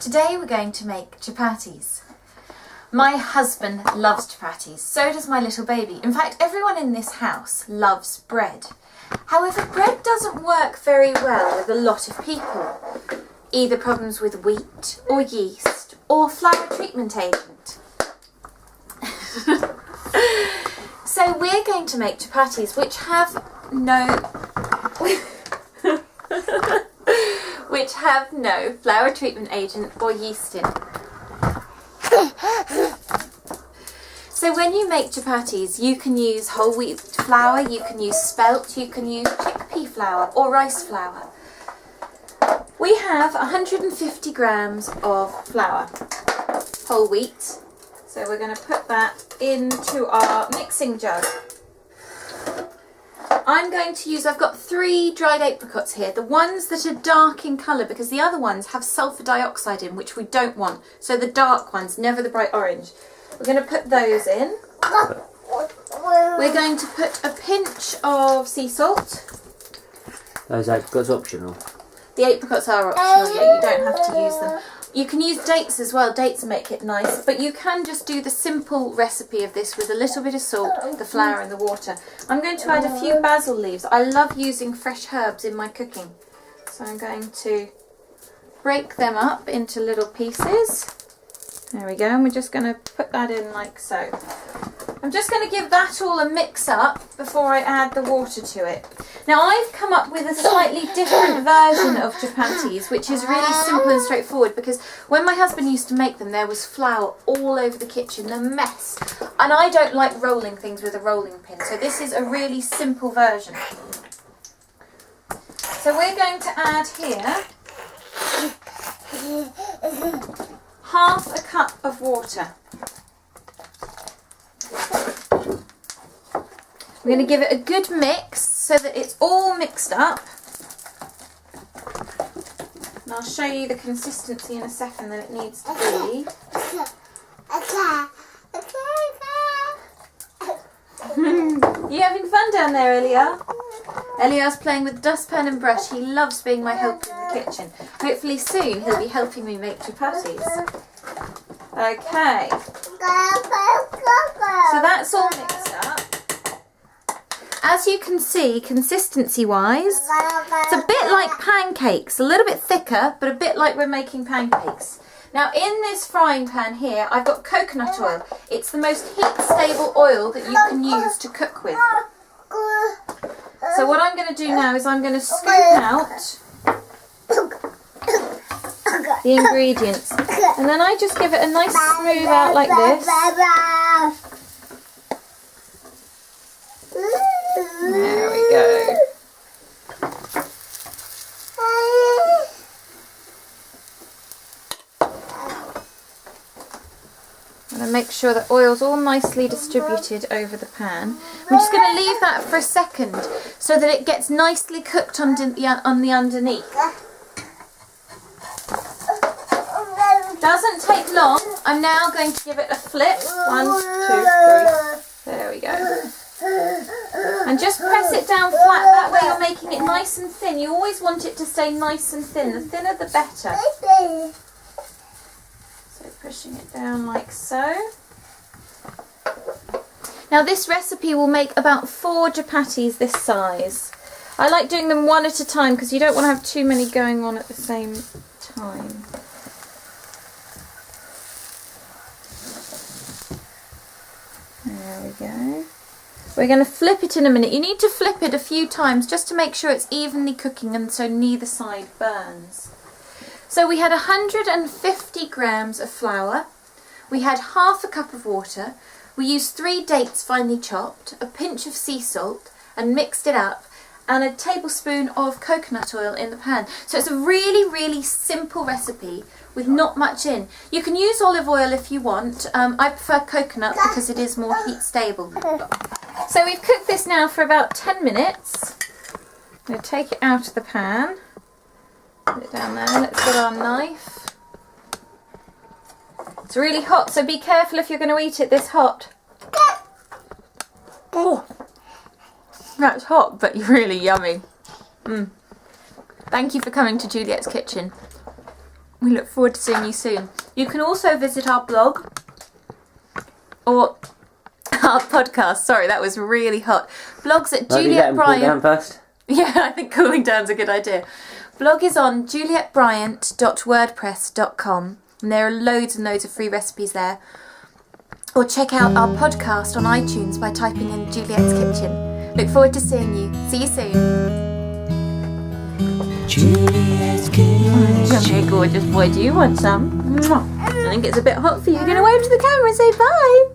Today we're going to make chapatis. My husband loves chapatis, so does my little baby. In fact, everyone in this house loves bread. However, bread doesn't work very well with a lot of people. Either problems with wheat or yeast or flour treatment agent. So we're going to make chapatis which have no flour treatment agent or yeast in. So when you make chapatis, you can use whole wheat flour, you can use spelt, you can use chickpea flour or rice flour. We have 150 grams of flour, whole wheat. So we're going to put that into our mixing jug. I've got 3 dried apricots here, the ones that are dark in colour because the other ones have sulphur dioxide in, which we don't want. So the dark ones, never the bright orange. We're going to put those in. We're going to put a pinch of sea salt. Those apricots optional? The apricots are optional, yeah, you don't have to use them. You can use dates as well, dates make it nice, but you can just do the simple recipe of this with a little bit of salt, the flour and the water. I'm going to add a few basil leaves. I love using fresh herbs in my cooking. So I'm going to break them up into little pieces. There we go, and we're just going to put that in like so. I'm just going to give that all a mix up before I add the water to it. Now I've come up with a slightly different version of chapatis, which is really simple and straightforward, because when my husband used to make them there was flour all over the kitchen, a mess. And I don't like rolling things with a rolling pin, so this is a really simple version. So we're going to add here half a cup of water. We're going to give it a good mix so that it's all mixed up. And I'll show you the consistency in a second that it needs to be. You having fun down there, Elia? Elia's playing with dustpan and brush. He loves being my helper in the kitchen. Hopefully soon he'll be helping me make chapatis. Okay. So that's all mixed up. As you can see, consistency-wise, it's a bit like pancakes, a little bit thicker, but a bit like we're making pancakes. Now in this frying pan here, I've got coconut oil. It's the most heat-stable oil that you can use to cook with. So what I'm going to do now is I'm going to scoop out the ingredients. And then I just give it a nice smooth out like this. There we go. I'm going to make sure that oil's all nicely distributed over the pan. I'm just going to leave that for a second so that it gets nicely cooked on the underneath. Doesn't take long. I'm now going to give it a flip. 1, 2, 3. There we go. And just press it down flat, that way you're making it nice and thin. You always want it to stay nice and thin, the thinner the better. So pushing it down like so. Now this recipe will make about 4 chapatis this size. I like doing them one at a time because you don't want to have too many going on at the same time. There we go. We're going to flip it in a minute. You need to flip it a few times just to make sure it's evenly cooking and so neither side burns. So we had 150 grams of flour. We had half a cup of water. We used 3 dates finely chopped, a pinch of sea salt and mixed it up, and a tablespoon of coconut oil in the pan. So it's a really, really simple recipe with not much in. You can use olive oil if you want. I prefer coconut because it is more heat stable. So we've cooked this now for about 10 minutes. I'm going to take it out of the pan. Put it down there. Let's get our knife. It's really hot, so be careful if you're going to eat it this hot. Oh, that's hot, but really yummy. Thank you for coming to Juliette's Kitchen. We look forward to seeing you soon. You can also visit our blog or our podcast. Sorry, that was really hot. Blogs at Juliette Bryant. Down first. Yeah, I think cooling down's a good idea. Blog is on juliettebryant.wordpress.com, and there are loads and loads of free recipes there. Or check out our podcast on iTunes by typing in Juliettes Kitchen. Look forward to seeing you. See you soon. Juliettes Kitchen. You're a gorgeous boy. Do you want some? I think it's a bit hot for you. You're going to wave to the camera and say bye.